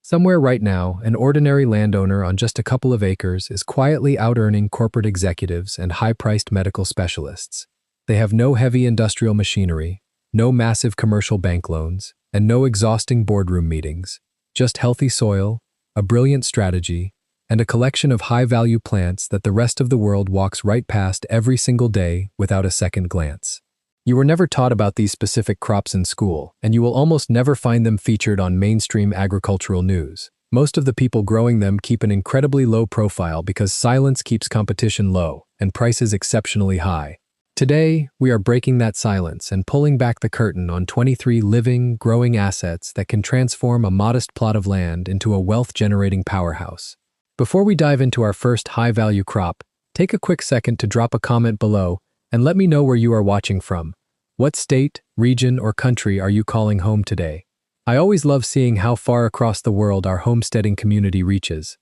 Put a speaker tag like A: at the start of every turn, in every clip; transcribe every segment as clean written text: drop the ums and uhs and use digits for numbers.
A: Somewhere right now, an ordinary landowner on just a couple of acres is quietly out-earning corporate executives and high-priced medical specialists. They have no heavy industrial machinery, no massive commercial bank loans, and no exhausting boardroom meetings. Just healthy soil, a brilliant strategy, and a collection of high-value plants that the rest of the world walks right past every single day without a second glance. You were never taught about these specific crops in school, and you will almost never find them featured on mainstream agricultural news. Most of the people growing them keep an incredibly low profile because silence keeps competition low and prices exceptionally high. Today, we are breaking that silence and pulling back the curtain on 23 living, growing assets that can transform a modest plot of land into a wealth-generating powerhouse. Before we dive into our first high-value crop, take a quick second to drop a comment below and let me know where you are watching from. What state, region, or country are you calling home today? I always love seeing how far across the world our homesteading community reaches.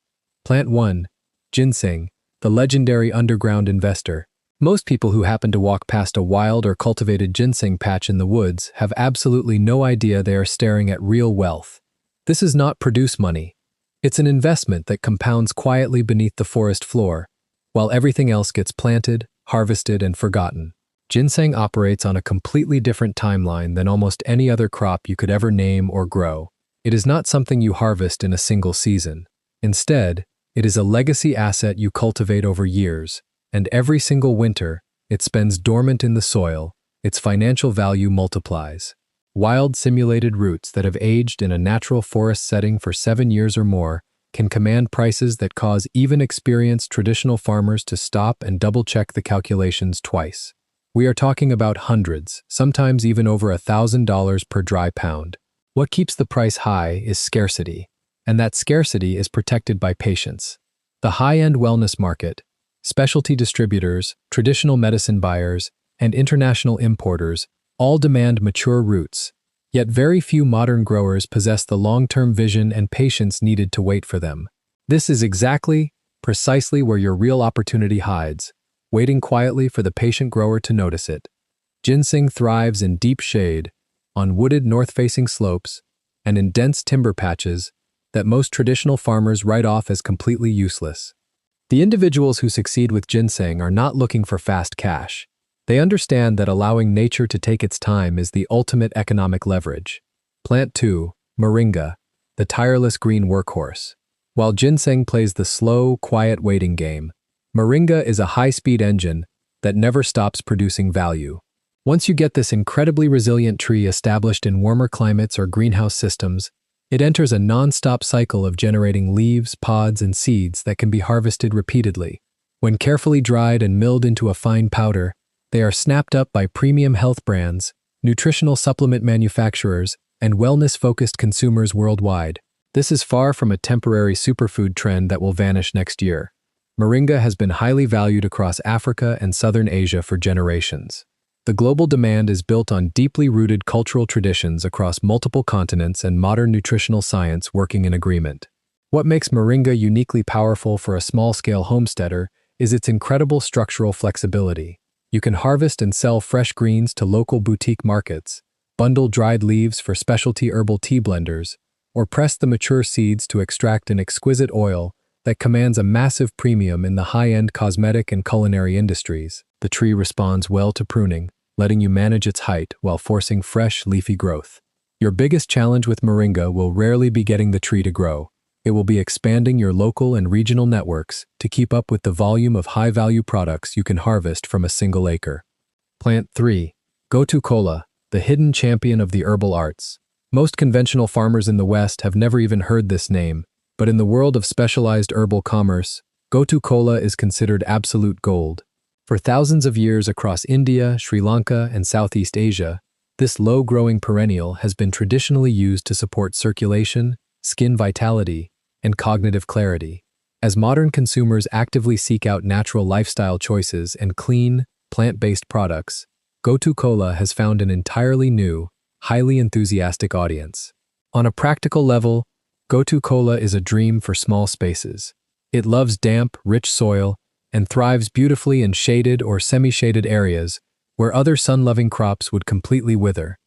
A: Plant 1. Ginseng, the legendary underground investor. Most people who happen to walk past a wild or cultivated ginseng patch in the woods have absolutely no idea they are staring at real wealth. This is not produce money. It's an investment that compounds quietly beneath the forest floor, while everything else gets planted, harvested, and forgotten. Ginseng operates on a completely different timeline than almost any other crop you could ever name or grow. It is not something you harvest in a single season. Instead, it is a legacy asset you cultivate over years, and every single winter, it spends dormant in the soil, its financial value multiplies. Wild simulated roots that have aged in a natural forest setting for 7 years or more can command prices that cause even experienced traditional farmers to stop and double-check the calculations twice. We are talking about hundreds, sometimes even over $1,000 per dry pound. What keeps the price high is scarcity, and that scarcity is protected by patience. The high-end wellness market, specialty distributors, traditional medicine buyers, and international importers all demand mature roots, yet very few modern growers possess the long-term vision and patience needed to wait for them. This is precisely where your real opportunity hides, waiting quietly for the patient grower to notice it. Ginseng thrives in deep shade, on wooded north-facing slopes, and in dense timber patches that most traditional farmers write off as completely useless. The individuals who succeed with ginseng are not looking for fast cash. They understand that allowing nature to take its time is the ultimate economic leverage. Plant 2. Moringa, the tireless green workhorse. While ginseng plays the slow, quiet waiting game, Moringa is a high-speed engine that never stops producing value. Once you get this incredibly resilient tree established in warmer climates or greenhouse systems, it enters a non-stop cycle of generating leaves, pods, and seeds that can be harvested repeatedly. When carefully dried and milled into a fine powder, they are snapped up by premium health brands, nutritional supplement manufacturers, and wellness-focused consumers worldwide. This is far from a temporary superfood trend that will vanish next year. Moringa has been highly valued across Africa and Southern Asia for generations. The global demand is built on deeply rooted cultural traditions across multiple continents and modern nutritional science working in agreement. What makes Moringa uniquely powerful for a small-scale homesteader is its incredible structural flexibility. You can harvest and sell fresh greens to local boutique markets, bundle dried leaves for specialty herbal tea blenders, or press the mature seeds to extract an exquisite oil that commands a massive premium in the high-end cosmetic and culinary industries. The tree responds well to pruning, letting you manage its height while forcing fresh, leafy growth. Your biggest challenge with Moringa will rarely be getting the tree to grow. It will be expanding your local and regional networks to keep up with the volume of high-value products you can harvest from a single acre. Plant 3. Gotu kola, the hidden champion of the herbal arts. Most conventional farmers in the West have never even heard this name, but in the world of specialized herbal commerce, Gotu kola is considered absolute gold. For thousands of years across India, Sri Lanka, and Southeast Asia, this low-growing perennial has been traditionally used to support circulation, skin vitality, and cognitive clarity. As modern consumers actively seek out natural lifestyle choices and clean, plant-based products, Gotu kola has found an entirely new, highly enthusiastic audience. On a practical level, Gotu kola is a dream for small spaces. It loves damp, rich soil and thrives beautifully in shaded or semi-shaded areas where other sun-loving crops would completely wither.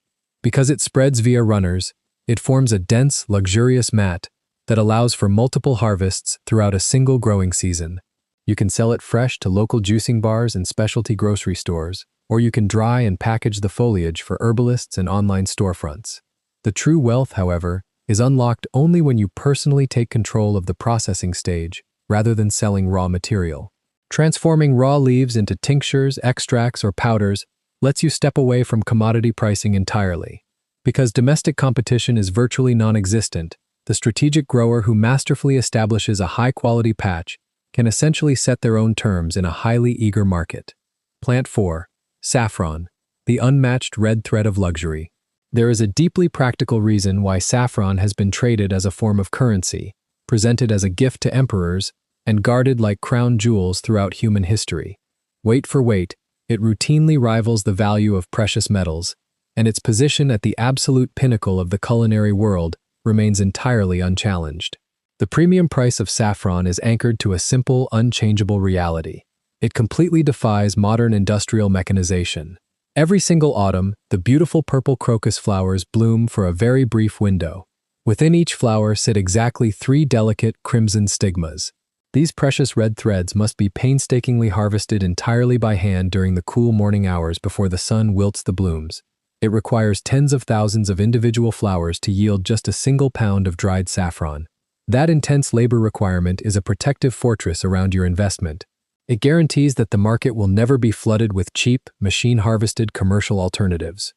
A: Because it spreads via runners, it forms a dense, luxurious mat that allows for multiple harvests throughout a single growing season. You can sell it fresh to local juicing bars and specialty grocery stores, or you can dry and package the foliage for herbalists and online storefronts. The true wealth, however, is unlocked only when you personally take control of the processing stage rather than selling raw material. Transforming raw leaves into tinctures, extracts, or powders lets you step away from commodity pricing entirely. Because domestic competition is virtually non-existent, the strategic grower who masterfully establishes a high-quality patch can essentially set their own terms in a highly eager market. Plant 4. Saffron, the unmatched red thread of luxury. There is a deeply practical reason why saffron has been traded as a form of currency, presented as a gift to emperors, and guarded like crown jewels throughout human history. Weight for weight, it routinely rivals the value of precious metals, and its position at the absolute pinnacle of the culinary world remains entirely unchallenged. The premium price of saffron is anchored to a simple, unchangeable reality. It completely defies modern industrial mechanization. Every single autumn, the beautiful purple crocus flowers bloom for a very brief window. Within each flower sit exactly 3 delicate crimson stigmas. These precious red threads must be painstakingly harvested entirely by hand during the cool morning hours before the sun wilts the blooms. It requires tens of thousands of individual flowers to yield just a single pound of dried saffron. That intense labor requirement is a protective fortress around your investment. It guarantees that the market will never be flooded with cheap, machine-harvested commercial alternatives.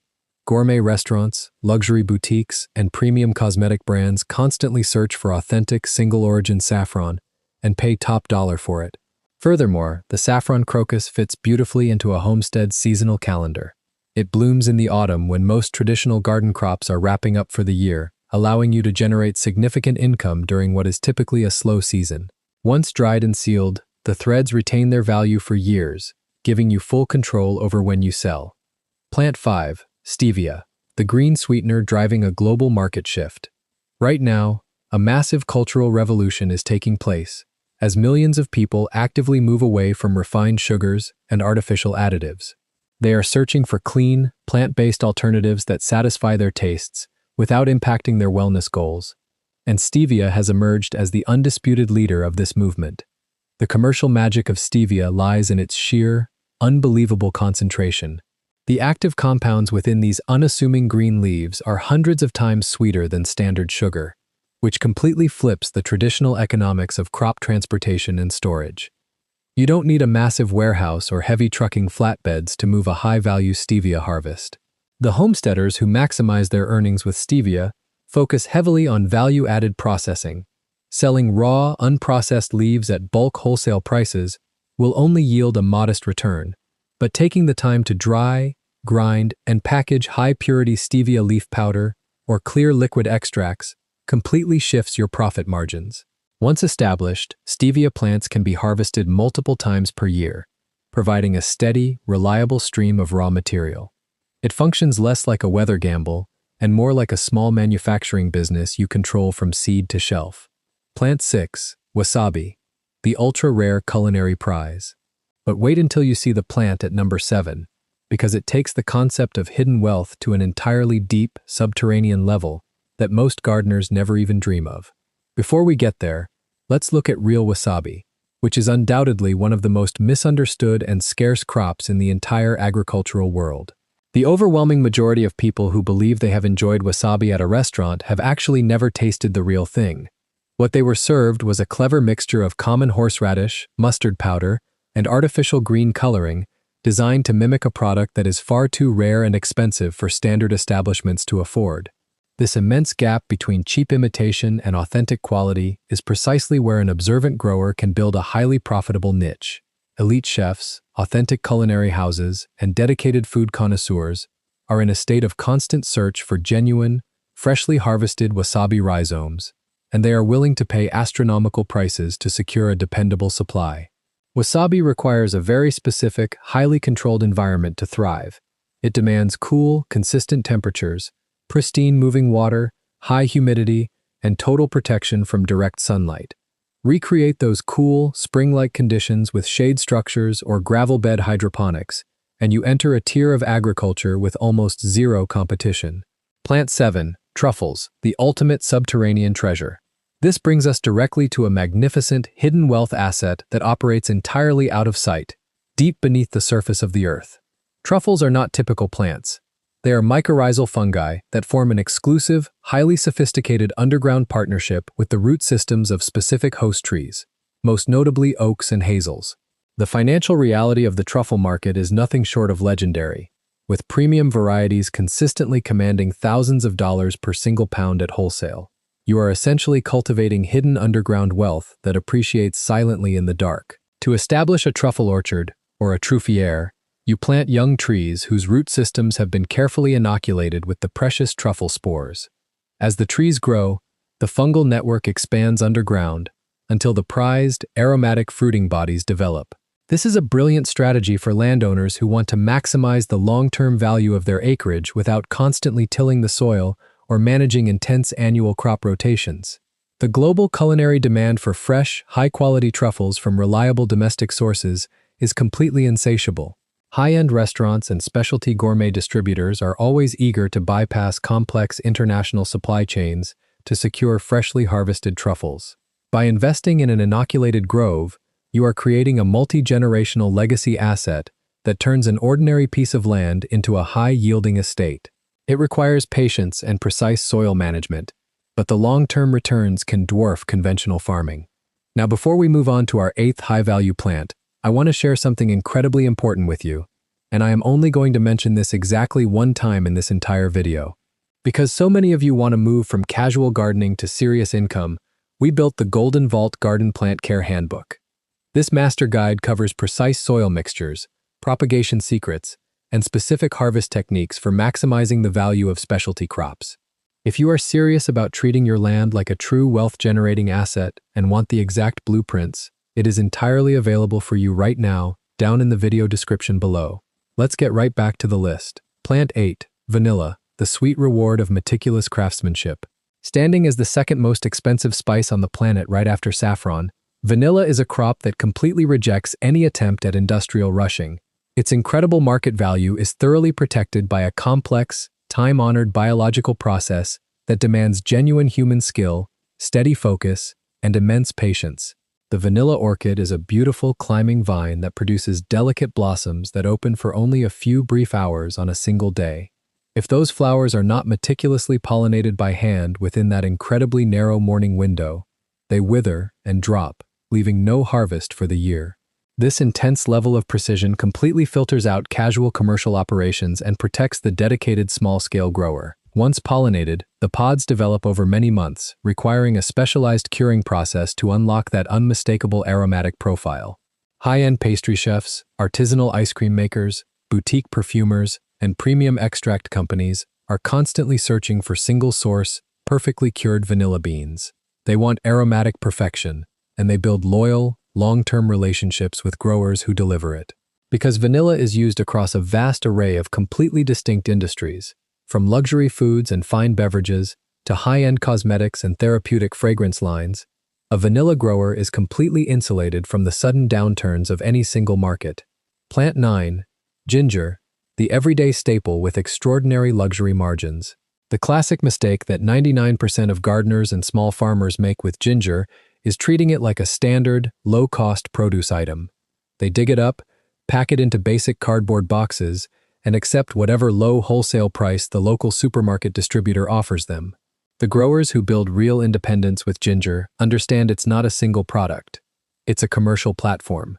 A: Gourmet restaurants, luxury boutiques, and premium cosmetic brands constantly search for authentic, single-origin saffron and pay top dollar for it. Furthermore, the saffron crocus fits beautifully into a homestead's seasonal calendar. It blooms in the autumn when most traditional garden crops are wrapping up for the year, allowing you to generate significant income during what is typically a slow season. Once dried and sealed, the threads retain their value for years, giving you full control over when you sell. Plant 5. Stevia, the green sweetener driving a global market shift. Right now, a massive cultural revolution is taking place, as millions of people actively move away from refined sugars and artificial additives. They are searching for clean, plant-based alternatives that satisfy their tastes without impacting their wellness goals, and stevia has emerged as the undisputed leader of this movement. The commercial magic of stevia lies in its sheer, unbelievable concentration. The active compounds within these unassuming green leaves are hundreds of times sweeter than standard sugar, which completely flips the traditional economics of crop transportation and storage. You don't need a massive warehouse or heavy trucking flatbeds to move a high-value stevia harvest. The homesteaders who maximize their earnings with stevia focus heavily on value-added processing. Selling raw, unprocessed leaves at bulk wholesale prices will only yield a modest return, but taking the time to dry, grind, and package high-purity stevia leaf powder or clear liquid extracts completely shifts your profit margins. Once established, stevia plants can be harvested multiple times per year, providing a steady, reliable stream of raw material. It functions less like a weather gamble and more like a small manufacturing business you control from seed to shelf. Plant 6. Wasabi, the ultra-rare culinary prize. But wait until you see the plant at number 7, because it takes the concept of hidden wealth to an entirely deep, subterranean level that most gardeners never even dream of. Before we get there, let's look at real wasabi, which is undoubtedly one of the most misunderstood and scarce crops in the entire agricultural world. The overwhelming majority of people who believe they have enjoyed wasabi at a restaurant have actually never tasted the real thing. What they were served was a clever mixture of common horseradish, mustard powder, and artificial green coloring designed to mimic a product that is far too rare and expensive for standard establishments to afford. This immense gap between cheap imitation and authentic quality is precisely where an observant grower can build a highly profitable niche. Elite chefs, authentic culinary houses, and dedicated food connoisseurs are in a state of constant search for genuine, freshly harvested wasabi rhizomes, and they are willing to pay astronomical prices to secure a dependable supply. Wasabi requires a very specific, highly controlled environment to thrive. It demands cool, consistent temperatures, pristine moving water, high humidity, and total protection from direct sunlight. Recreate those cool, spring-like conditions with shade structures or gravel bed hydroponics, and you enter a tier of agriculture with almost zero competition. Plant 7. Truffles, the ultimate subterranean treasure. This brings us directly to a magnificent, hidden wealth asset that operates entirely out of sight, deep beneath the surface of the earth. Truffles are not typical plants. They are mycorrhizal fungi that form an exclusive, highly sophisticated underground partnership with the root systems of specific host trees, most notably oaks and hazels. The financial reality of the truffle market is nothing short of legendary, with premium varieties consistently commanding thousands of dollars per single pound at wholesale. You are essentially cultivating hidden underground wealth that appreciates silently in the dark. To establish a truffle orchard, or a truffière, you plant young trees whose root systems have been carefully inoculated with the precious truffle spores. As the trees grow, the fungal network expands underground until the prized, aromatic fruiting bodies develop. This is a brilliant strategy for landowners who want to maximize the long-term value of their acreage without constantly tilling the soil or managing intense annual crop rotations. The global culinary demand for fresh, high-quality truffles from reliable domestic sources is completely insatiable. High-end restaurants and specialty gourmet distributors are always eager to bypass complex international supply chains to secure freshly harvested truffles. By investing in an inoculated grove, you are creating a multi-generational legacy asset that turns an ordinary piece of land into a high-yielding estate. It requires patience and precise soil management, but the long-term returns can dwarf conventional farming. Now, before we move on to our 8th high-value plant, I want to share something incredibly important with you, and I am only going to mention this exactly one time in this entire video. Because so many of you want to move from casual gardening to serious income, we built the Golden Vault Garden Plant Care Handbook. This master guide covers precise soil mixtures, propagation secrets, and specific harvest techniques for maximizing the value of specialty crops. If you are serious about treating your land like a true wealth-generating asset and want the exact blueprints, it is entirely available for you right now, down in the video description below. Let's get right back to the list. Plant 8, vanilla, the sweet reward of meticulous craftsmanship. Standing as the second most expensive spice on the planet right after saffron, vanilla is a crop that completely rejects any attempt at industrial rushing. Its incredible market value is thoroughly protected by a complex, time-honored biological process that demands genuine human skill, steady focus, and immense patience. The vanilla orchid is a beautiful climbing vine that produces delicate blossoms that open for only a few brief hours on a single day. If those flowers are not meticulously pollinated by hand within that incredibly narrow morning window, they wither and drop, leaving no harvest for the year. This intense level of precision completely filters out casual commercial operations and protects the dedicated small-scale grower. Once pollinated, the pods develop over many months, requiring a specialized curing process to unlock that unmistakable aromatic profile. High-end pastry chefs, artisanal ice cream makers, boutique perfumers, and premium extract companies are constantly searching for single-source, perfectly cured vanilla beans. They want aromatic perfection, and they build loyal, long-term relationships with growers who deliver it. Because vanilla is used across a vast array of completely distinct industries, from luxury foods and fine beverages to high-end cosmetics and therapeutic fragrance lines, a vanilla grower is completely insulated from the sudden downturns of any single market. Plant 9, ginger, the everyday staple with extraordinary luxury margins. The classic mistake that 99% of gardeners and small farmers make with ginger is treating it like a standard, low-cost produce item. They dig it up, pack it into basic cardboard boxes, and accept whatever low wholesale price the local supermarket distributor offers them. The growers who build real independence with ginger understand it's not a single product. It's a commercial platform.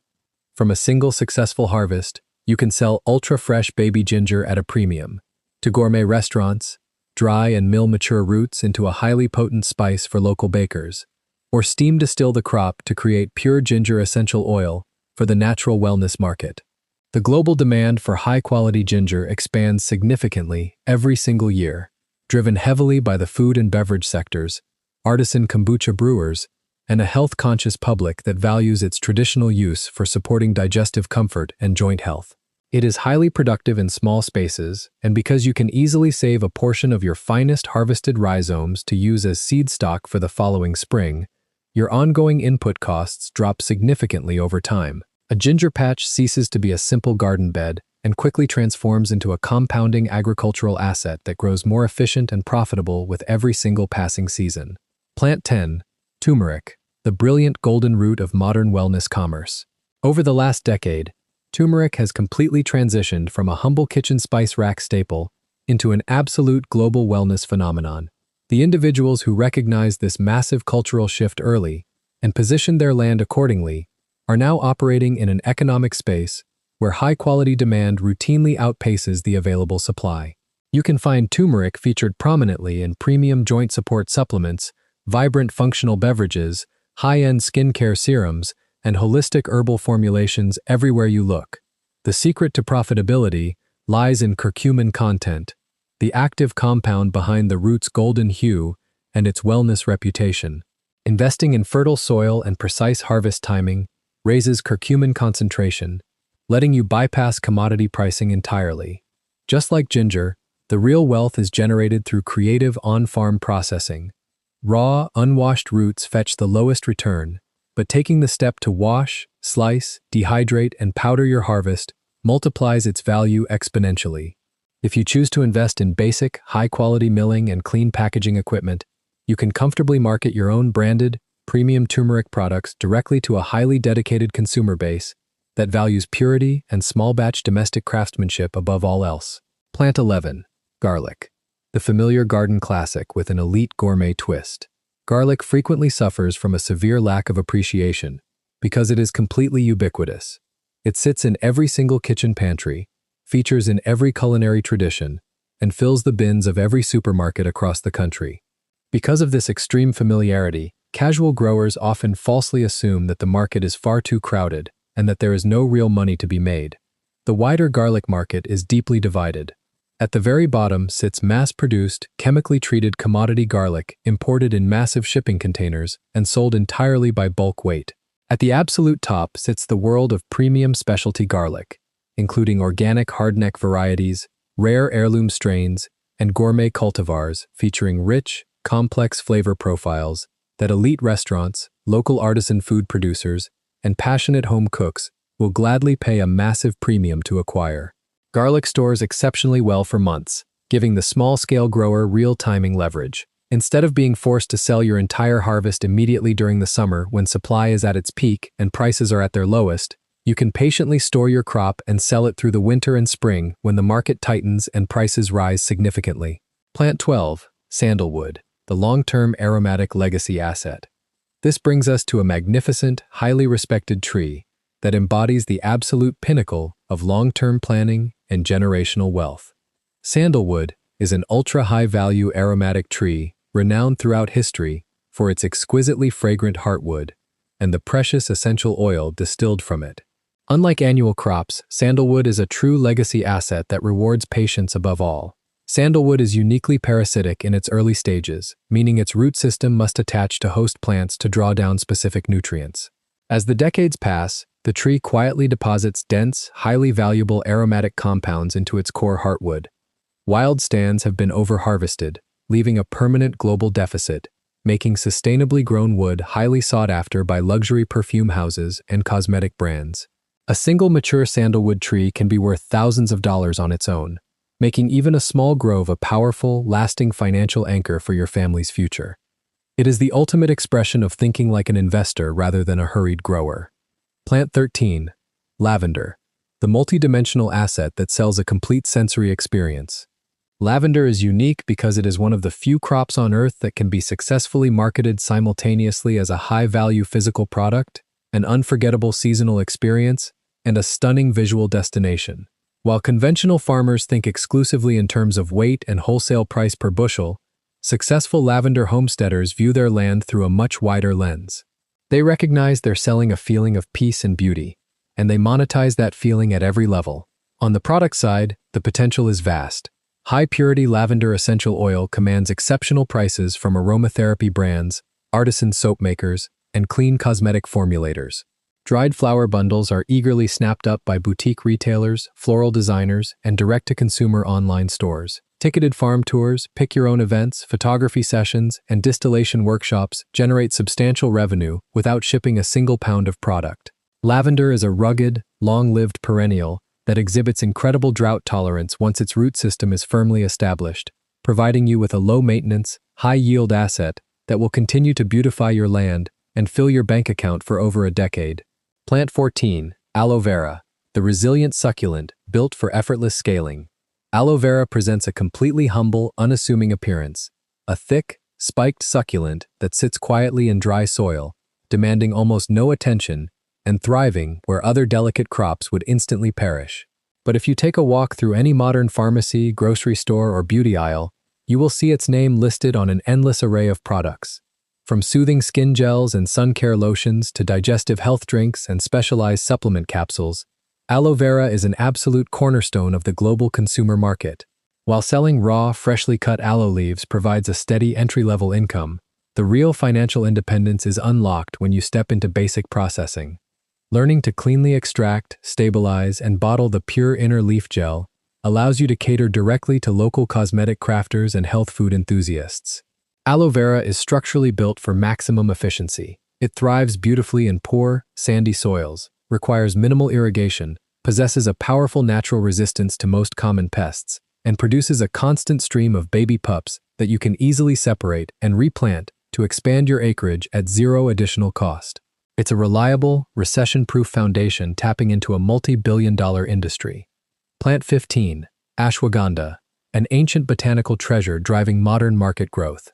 A: From a single successful harvest, you can sell ultra-fresh baby ginger at a premium. To gourmet restaurants, dry and mill mature roots into a highly potent spice for local bakers, or steam distill the crop to create pure ginger essential oil for the natural wellness market. The global demand for high-quality ginger expands significantly every single year, driven heavily by the food and beverage sectors, artisan kombucha brewers, and a health-conscious public that values its traditional use for supporting digestive comfort and joint health. It is highly productive in small spaces, and because you can easily save a portion of your finest harvested rhizomes to use as seed stock for the following spring, your ongoing input costs drop significantly over time. A ginger patch ceases to be a simple garden bed and quickly transforms into a compounding agricultural asset that grows more efficient and profitable with every single passing season. Plant 10, Turmeric, the brilliant golden root of modern wellness commerce. Over the last decade, turmeric has completely transitioned from a humble kitchen spice rack staple into an absolute global wellness phenomenon. The individuals who recognized this massive cultural shift early and positioned their land accordingly are now operating in an economic space where high-quality demand routinely outpaces the available supply. You can find turmeric featured prominently in premium joint support supplements, vibrant functional beverages, high-end skincare serums, and holistic herbal formulations everywhere you look. The secret to profitability lies in curcumin content, the active compound behind the root's golden hue and its wellness reputation. Investing in fertile soil and precise harvest timing raises curcumin concentration, letting you bypass commodity pricing entirely. Just like ginger, the real wealth is generated through creative on-farm processing. Raw, unwashed roots fetch the lowest return, but taking the step to wash, slice, dehydrate, and powder your harvest multiplies its value exponentially. If you choose to invest in basic, high-quality milling and clean packaging equipment, you can comfortably market your own branded, premium turmeric products directly to a highly dedicated consumer base that values purity and small-batch domestic craftsmanship above all else. Plant 11. Garlic, the familiar garden classic with an elite gourmet twist. Garlic frequently suffers from a severe lack of appreciation because it is completely ubiquitous. It sits in every single kitchen pantry, features in every culinary tradition, and fills the bins of every supermarket across the country. Because of this extreme familiarity, casual growers often falsely assume that the market is far too crowded and that there is no real money to be made. The wider garlic market is deeply divided. At the very bottom sits mass-produced, chemically treated commodity garlic imported in massive shipping containers and sold entirely by bulk weight. At the absolute top sits the world of premium specialty garlic, including organic hardneck varieties, rare heirloom strains, and gourmet cultivars featuring rich, complex flavor profiles that elite restaurants, local artisan food producers, and passionate home cooks will gladly pay a massive premium to acquire. Garlic stores exceptionally well for months, giving the small-scale grower real timing leverage. Instead of being forced to sell your entire harvest immediately during the summer when supply is at its peak and prices are at their lowest, you can patiently store your crop and sell it through the winter and spring when the market tightens and prices rise significantly. Plant 12. Sandalwood, the long-term aromatic legacy asset. This brings us to a magnificent, highly respected tree that embodies the absolute pinnacle of long-term planning and generational wealth. Sandalwood is an ultra-high-value aromatic tree renowned throughout history for its exquisitely fragrant heartwood and the precious essential oil distilled from it. Unlike annual crops, sandalwood is a true legacy asset that rewards patience above all. Sandalwood is uniquely parasitic in its early stages, meaning its root system must attach to host plants to draw down specific nutrients. As the decades pass, the tree quietly deposits dense, highly valuable aromatic compounds into its core heartwood. Wild stands have been over-harvested, leaving a permanent global deficit, making sustainably grown wood highly sought after by luxury perfume houses and cosmetic brands. A single mature sandalwood tree can be worth thousands of dollars on its own, making even a small grove a powerful, lasting financial anchor for your family's future. It is the ultimate expression of thinking like an investor rather than a hurried grower. Plant 13. Lavender, the multidimensional asset that sells a complete sensory experience. Lavender is unique because it is one of the few crops on Earth that can be successfully marketed simultaneously as a high-value physical product, an unforgettable seasonal experience, and a stunning visual destination. While conventional farmers think exclusively in terms of weight and wholesale price per bushel, successful lavender homesteaders view their land through a much wider lens. They recognize they're selling a feeling of peace and beauty, and they monetize that feeling at every level. On the product side, the potential is vast. High-purity lavender essential oil commands exceptional prices from aromatherapy brands, artisan soap makers, and clean cosmetic formulators. Dried flower bundles are eagerly snapped up by boutique retailers, floral designers, and direct-to-consumer online stores. Ticketed farm tours, pick-your-own events, photography sessions, and distillation workshops generate substantial revenue without shipping a single pound of product. Lavender is a rugged, long-lived perennial that exhibits incredible drought tolerance once its root system is firmly established, providing you with a low-maintenance, high-yield asset that will continue to beautify your land and fill your bank account for over a decade. Plant 14, aloe vera, the resilient succulent built for effortless scaling. Aloe vera presents a completely humble, unassuming appearance, a thick, spiked succulent that sits quietly in dry soil, demanding almost no attention and thriving where other delicate crops would instantly perish. But if you take a walk through any modern pharmacy, grocery store, or beauty aisle, you will see its name listed on an endless array of products. From soothing skin gels and sun care lotions to digestive health drinks and specialized supplement capsules, aloe vera is an absolute cornerstone of the global consumer market. While selling raw, freshly cut aloe leaves provides a steady entry-level income, the real financial independence is unlocked when you step into basic processing. Learning to cleanly extract, stabilize, and bottle the pure inner leaf gel allows you to cater directly to local cosmetic crafters and health food enthusiasts. Aloe vera is structurally built for maximum efficiency. It thrives beautifully in poor, sandy soils, requires minimal irrigation, possesses a powerful natural resistance to most common pests, and produces a constant stream of baby pups that you can easily separate and replant to expand your acreage at zero additional cost. It's a reliable, recession-proof foundation tapping into a multi-billion-dollar industry. Plant 15, ashwagandha, an ancient botanical treasure driving modern market growth.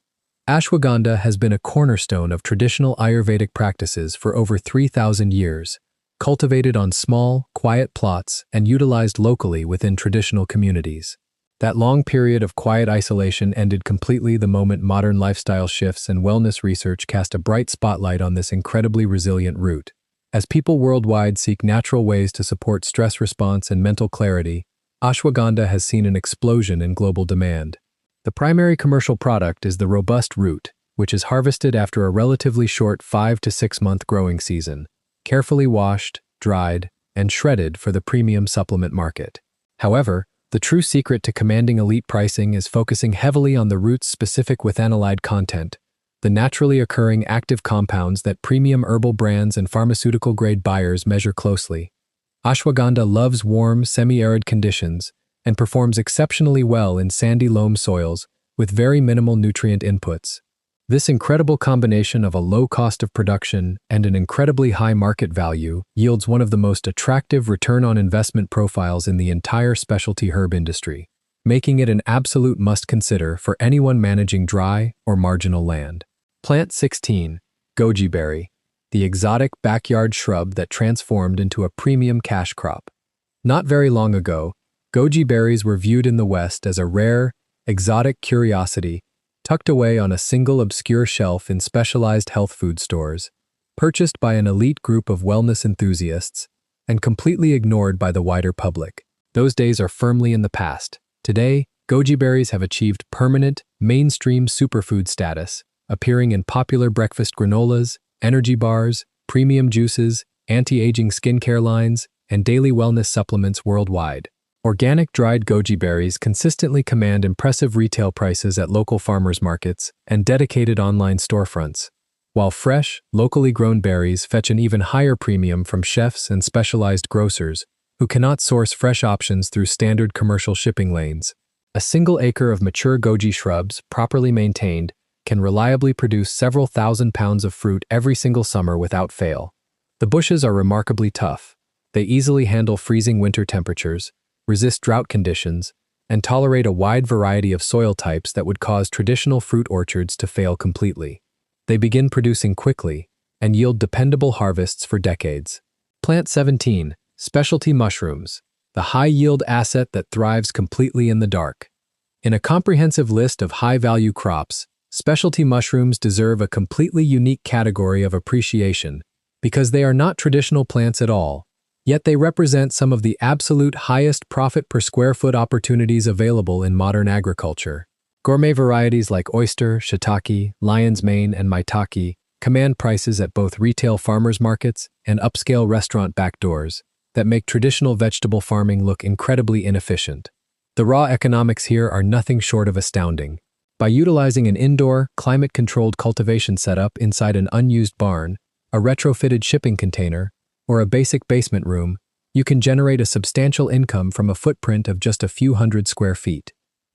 A: Ashwagandha has been a cornerstone of traditional Ayurvedic practices for over 3,000 years, cultivated on small, quiet plots and utilized locally within traditional communities. That long period of quiet isolation ended completely the moment modern lifestyle shifts and wellness research cast a bright spotlight on this incredibly resilient root. As people worldwide seek natural ways to support stress response and mental clarity, ashwagandha has seen an explosion in global demand. The primary commercial product is the robust root, which is harvested after a relatively short 5 to 6 month growing season, carefully washed, dried, and shredded for the premium supplement market. However, the true secret to commanding elite pricing is focusing heavily on the root's specific withanolide content, the naturally occurring active compounds that premium herbal brands and pharmaceutical-grade buyers measure closely. Ashwagandha loves warm, semi-arid conditions and performs exceptionally well in sandy loam soils with very minimal nutrient inputs. This incredible combination of a low cost of production and an incredibly high market value yields one of the most attractive return on investment profiles in the entire specialty herb industry, making it an absolute must-consider for anyone managing dry or marginal land. Plant 16, goji berry, the exotic backyard shrub that transformed into a premium cash crop. Not very long ago, goji berries were viewed in the West as a rare, exotic curiosity tucked away on a single obscure shelf in specialized health food stores, purchased by an elite group of wellness enthusiasts, and completely ignored by the wider public. Those days are firmly in the past. Today, goji berries have achieved permanent, mainstream superfood status, appearing in popular breakfast granolas, energy bars, premium juices, anti-aging skincare lines, and daily wellness supplements worldwide. Organic dried goji berries consistently command impressive retail prices at local farmers markets and dedicated online storefronts, while fresh, locally grown berries fetch an even higher premium from chefs and specialized grocers who cannot source fresh options through standard commercial shipping lanes. A single acre of mature goji shrubs, properly maintained, can reliably produce several thousand pounds of fruit every single summer without fail. The bushes are remarkably tough. They easily handle freezing winter temperatures, resist drought conditions, and tolerate a wide variety of soil types that would cause traditional fruit orchards to fail completely. They begin producing quickly and yield dependable harvests for decades. Plant 17, specialty mushrooms, the high-yield asset that thrives completely in the dark. In a comprehensive list of high-value crops, specialty mushrooms deserve a completely unique category of appreciation because they are not traditional plants at all. Yet they represent some of the absolute highest profit per square foot opportunities available in modern agriculture. Gourmet varieties like oyster, shiitake, lion's mane, and maitake command prices at both retail farmers markets and upscale restaurant back doors that make traditional vegetable farming look incredibly inefficient. The raw economics here are nothing short of astounding. By utilizing an indoor, climate-controlled cultivation setup inside an unused barn, a retrofitted shipping container, or a basic basement room, you can generate a substantial income from a footprint of just a few hundred square feet.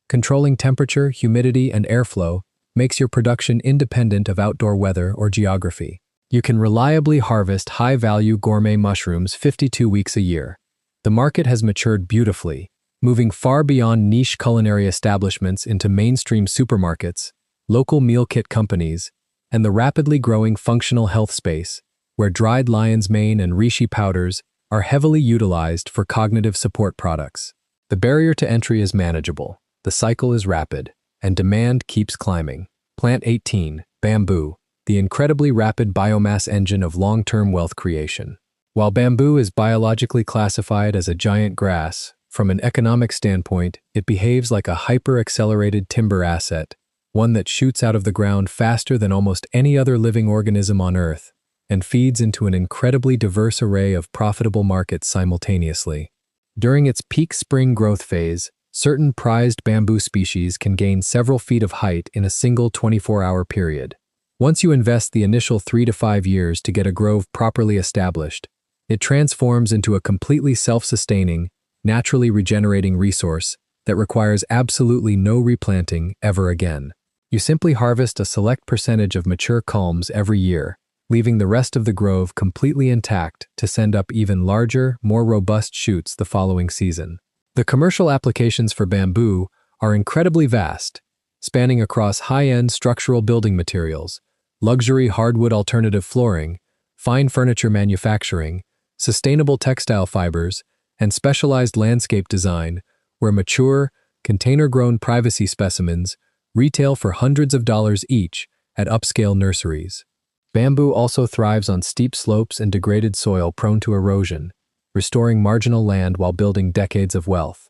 A: Controlling temperature, humidity, and airflow makes your production independent of outdoor weather or geography. You can reliably harvest high-value gourmet mushrooms 52 weeks a year. The market has matured beautifully, moving far beyond niche culinary establishments into mainstream supermarkets, local meal kit companies, and the rapidly growing functional health space, where dried lion's mane and reishi powders are heavily utilized for cognitive support products. The barrier to entry is manageable, the cycle is rapid, and demand keeps climbing. Plant 18, bamboo, the incredibly rapid biomass engine of long-term wealth creation. While bamboo is biologically classified as a giant grass, from an economic standpoint, it behaves like a hyper-accelerated timber asset, one that shoots out of the ground faster than almost any other living organism on Earth, and feeds into an incredibly diverse array of profitable markets simultaneously. During its peak spring growth phase, certain prized bamboo species can gain several feet of height in a single 24-hour period. Once you invest the initial 3 to 5 years to get a grove properly established, it transforms into a completely self-sustaining, naturally regenerating resource that requires absolutely no replanting ever again. You simply harvest a select percentage of mature culms every year, leaving the rest of the grove completely intact to send up even larger, more robust shoots the following season. The commercial applications for bamboo are incredibly vast, spanning across high-end structural building materials, luxury hardwood alternative flooring, fine furniture manufacturing, sustainable textile fibers, and specialized landscape design, where mature, container-grown privacy specimens retail for hundreds of dollars each at upscale nurseries. Bamboo also thrives on steep slopes and degraded soil prone to erosion, restoring marginal land while building decades of wealth.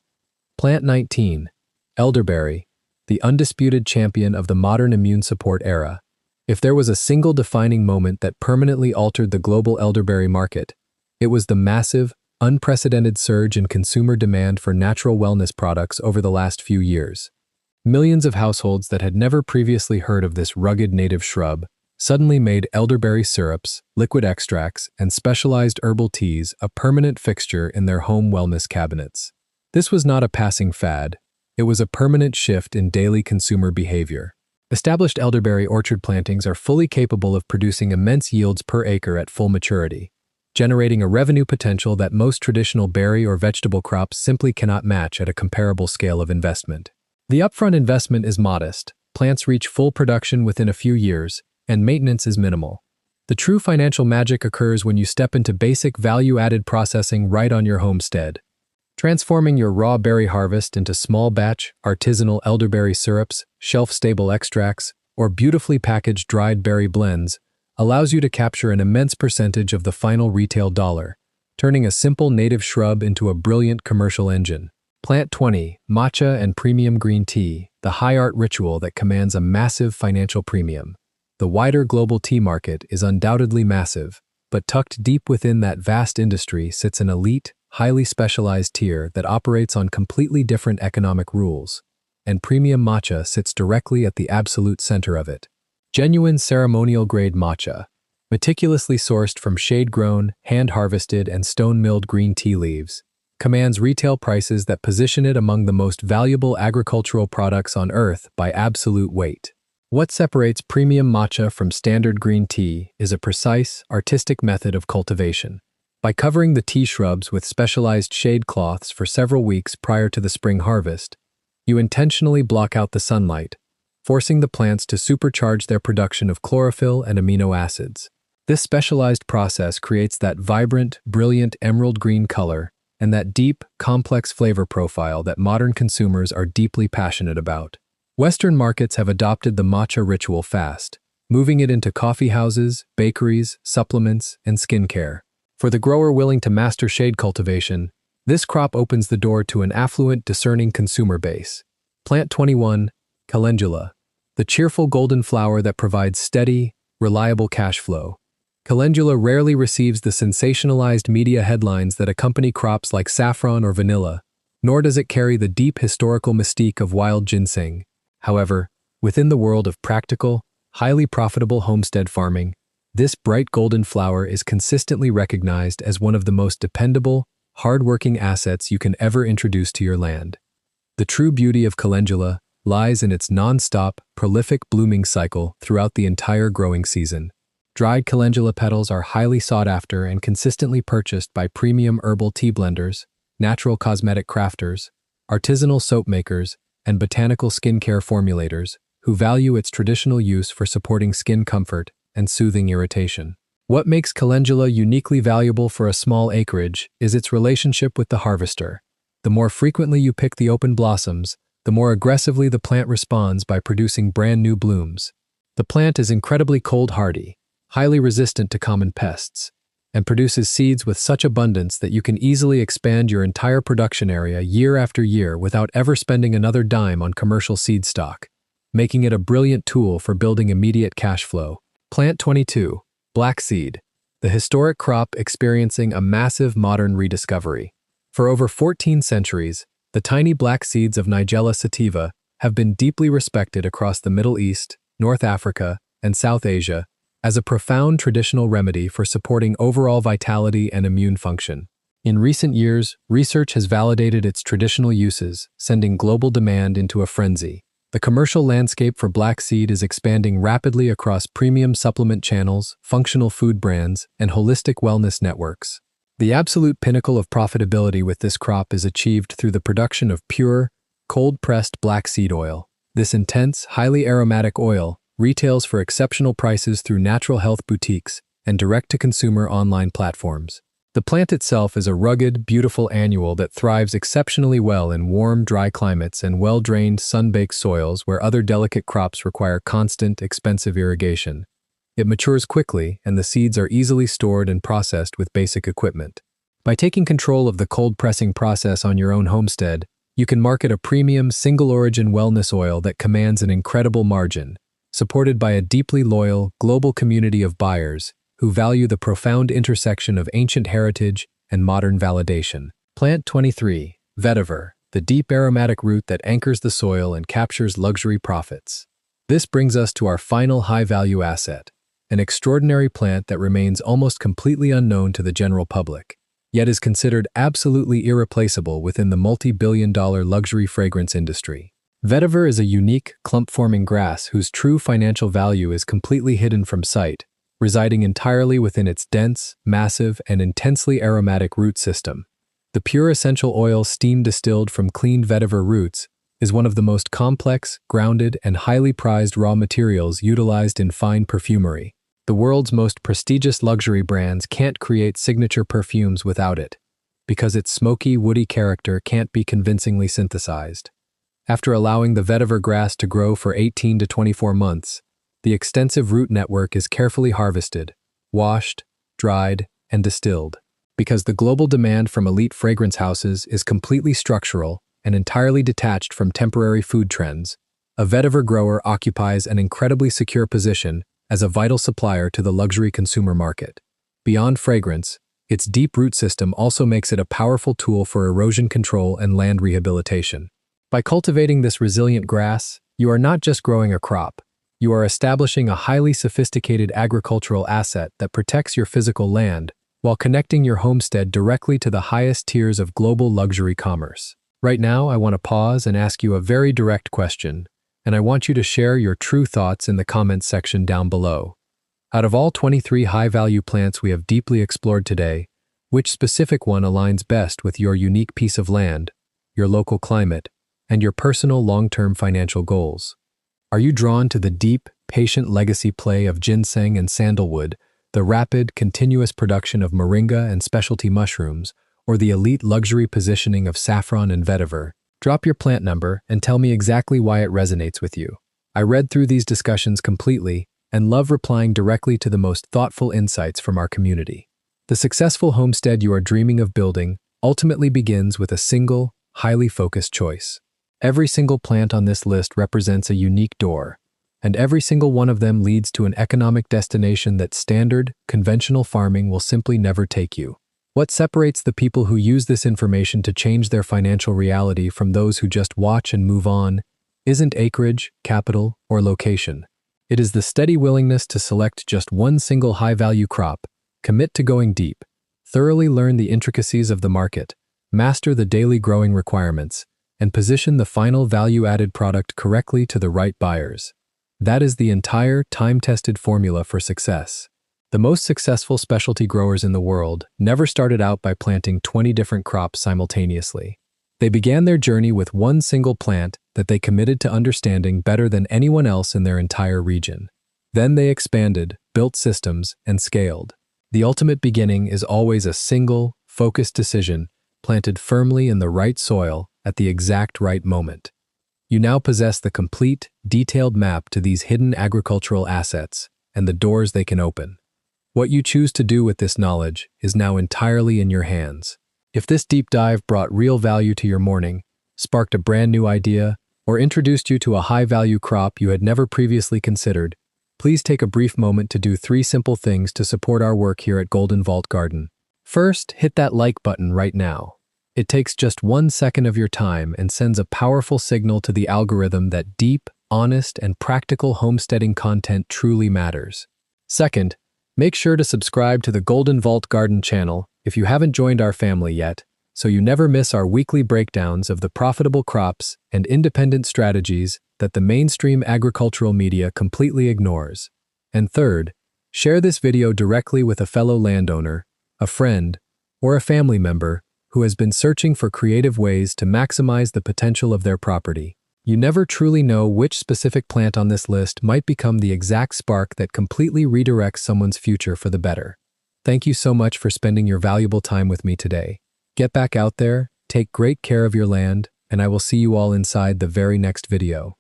A: Plant 19, elderberry, the undisputed champion of the modern immune support era. If there was a single defining moment that permanently altered the global elderberry market, it was the massive, unprecedented surge in consumer demand for natural wellness products over the last few years. Millions of households that had never previously heard of this rugged native shrub suddenly made elderberry syrups, liquid extracts, and specialized herbal teas a permanent fixture in their home wellness cabinets. This was not a passing fad, it was a permanent shift in daily consumer behavior. Established elderberry orchard plantings are fully capable of producing immense yields per acre at full maturity, generating a revenue potential that most traditional berry or vegetable crops simply cannot match at a comparable scale of investment. The upfront investment is modest, plants reach full production within a few years, and maintenance is minimal. The true financial magic occurs when you step into basic value-added processing right on your homestead. Transforming your raw berry harvest into small-batch, artisanal elderberry syrups, shelf-stable extracts, or beautifully packaged dried berry blends allows you to capture an immense percentage of the final retail dollar, turning a simple native shrub into a brilliant commercial engine. Plant 20, matcha and premium green tea, the high art ritual that commands a massive financial premium. The wider global tea market is undoubtedly massive, but tucked deep within that vast industry sits an elite, highly specialized tier that operates on completely different economic rules, and premium matcha sits directly at the absolute center of it. Genuine ceremonial-grade matcha, meticulously sourced from shade-grown, hand-harvested, and stone-milled green tea leaves, commands retail prices that position it among the most valuable agricultural products on Earth by absolute weight. What separates premium matcha from standard green tea is a precise, artistic method of cultivation. By covering the tea shrubs with specialized shade cloths for several weeks prior to the spring harvest, you intentionally block out the sunlight, forcing the plants to supercharge their production of chlorophyll and amino acids. This specialized process creates that vibrant, brilliant emerald green color and that deep, complex flavor profile that modern consumers are deeply passionate about. Western markets have adopted the matcha ritual fast, moving it into coffee houses, bakeries, supplements, and skincare. For the grower willing to master shade cultivation, this crop opens the door to an affluent, discerning consumer base. Plant 21, calendula, the cheerful golden flower that provides steady, reliable cash flow. Calendula rarely receives the sensationalized media headlines that accompany crops like saffron or vanilla, nor does it carry the deep historical mystique of wild ginseng. However, within the world of practical, highly profitable homestead farming, this bright golden flower is consistently recognized as one of the most dependable, hard-working assets you can ever introduce to your land. The true beauty of calendula lies in its non-stop, prolific blooming cycle throughout the entire growing season. Dried calendula petals are highly sought after and consistently purchased by premium herbal tea blenders, natural cosmetic crafters, artisanal soap makers, and botanical skincare formulators who value its traditional use for supporting skin comfort and soothing irritation. What makes calendula uniquely valuable for a small acreage is its relationship with the harvester. The more frequently you pick the open blossoms, the more aggressively the plant responds by producing brand new blooms. The plant is incredibly cold-hardy, highly resistant to common pests, and produces seeds with such abundance that you can easily expand your entire production area year after year without ever spending another dime on commercial seed stock, making it a brilliant tool for building immediate cash flow. Plant 22. Black seed, the historic crop experiencing a massive modern rediscovery. For over 14 centuries, the tiny black seeds of Nigella sativa have been deeply respected across the Middle East, North Africa, and South Asia as a profound traditional remedy for supporting overall vitality and immune function. In recent years, research has validated its traditional uses, sending global demand into a frenzy. The commercial landscape for black seed is expanding rapidly across premium supplement channels, functional food brands, and holistic wellness networks. The absolute pinnacle of profitability with this crop is achieved through the production of pure, cold-pressed black seed oil. This intense, highly aromatic oil retails for exceptional prices through natural health boutiques and direct-to-consumer online platforms. The plant itself is a rugged, beautiful annual that thrives exceptionally well in warm, dry climates and well-drained, sun-baked soils where other delicate crops require constant, expensive irrigation. It matures quickly, and the seeds are easily stored and processed with basic equipment. By taking control of the cold pressing process on your own homestead, you can market a premium, single-origin wellness oil that commands an incredible margin, supported by a deeply loyal, global community of buyers who value the profound intersection of ancient heritage and modern validation. Plant 23. Vetiver, the deep aromatic root that anchors the soil and captures luxury profits. This brings us to our final high-value asset, an extraordinary plant that remains almost completely unknown to the general public, yet is considered absolutely irreplaceable within the multi-billion-dollar luxury fragrance industry. Vetiver is a unique, clump-forming grass whose true financial value is completely hidden from sight, residing entirely within its dense, massive, and intensely aromatic root system. The pure essential oil steam distilled from clean vetiver roots is one of the most complex, grounded, and highly prized raw materials utilized in fine perfumery. The world's most prestigious luxury brands can't create signature perfumes without it, because its smoky, woody character can't be convincingly synthesized. After allowing the vetiver grass to grow for 18 to 24 months, the extensive root network is carefully harvested, washed, dried, and distilled. Because the global demand from elite fragrance houses is completely structural and entirely detached from temporary food trends, a vetiver grower occupies an incredibly secure position as a vital supplier to the luxury consumer market. Beyond fragrance, its deep root system also makes it a powerful tool for erosion control and land rehabilitation. By cultivating this resilient grass, you are not just growing a crop, you are establishing a highly sophisticated agricultural asset that protects your physical land while connecting your homestead directly to the highest tiers of global luxury commerce. Right now, I want to pause and ask you a very direct question, and I want you to share your true thoughts in the comments section down below. Out of all 23 high-value plants we have deeply explored today, which specific one aligns best with your unique piece of land, your local climate, and your personal long-term financial goals? Are you drawn to the deep, patient legacy play of ginseng and sandalwood, the rapid, continuous production of moringa and specialty mushrooms, or the elite luxury positioning of saffron and vetiver? Drop your plant number and tell me exactly why it resonates with you. I read through these discussions completely and love replying directly to the most thoughtful insights from our community. The successful homestead you are dreaming of building ultimately begins with a single, highly focused choice. Every single plant on this list represents a unique door, and every single one of them leads to an economic destination that standard, conventional farming will simply never take you. What separates the people who use this information to change their financial reality from those who just watch and move on isn't acreage, capital, or location. It is the steady willingness to select just one single high-value crop, commit to going deep, thoroughly learn the intricacies of the market, master the daily growing requirements, and position the final value-added product correctly to the right buyers. That is the entire time-tested formula for success. The most successful specialty growers in the world never started out by planting 20 different crops simultaneously. They began their journey with one single plant that they committed to understanding better than anyone else in their entire region. Then they expanded, built systems, and scaled. The ultimate beginning is always a single, focused decision planted firmly in the right soil at the exact right moment. You now possess the complete, detailed map to these hidden agricultural assets and the doors they can open. What you choose to do with this knowledge is now entirely in your hands. If this deep dive brought real value to your morning, sparked a brand new idea, or introduced you to a high-value crop you had never previously considered, please take a brief moment to do 3 simple things to support our work here at Golden Vault Garden. First, hit that like button right now. It takes just 1 second of your time and sends a powerful signal to the algorithm that deep, honest, and practical homesteading content truly matters. Second, make sure to subscribe to the Golden Vault Garden channel if you haven't joined our family yet, so you never miss our weekly breakdowns of the profitable crops and independent strategies that the mainstream agricultural media completely ignores. And third, share this video directly with a fellow landowner, a friend, or a family member who has been searching for creative ways to maximize the potential of their property. You never truly know which specific plant on this list might become the exact spark that completely redirects someone's future for the better. Thank you so much for spending your valuable time with me today. Get back out there, take great care of your land, and I will see you all inside the very next video.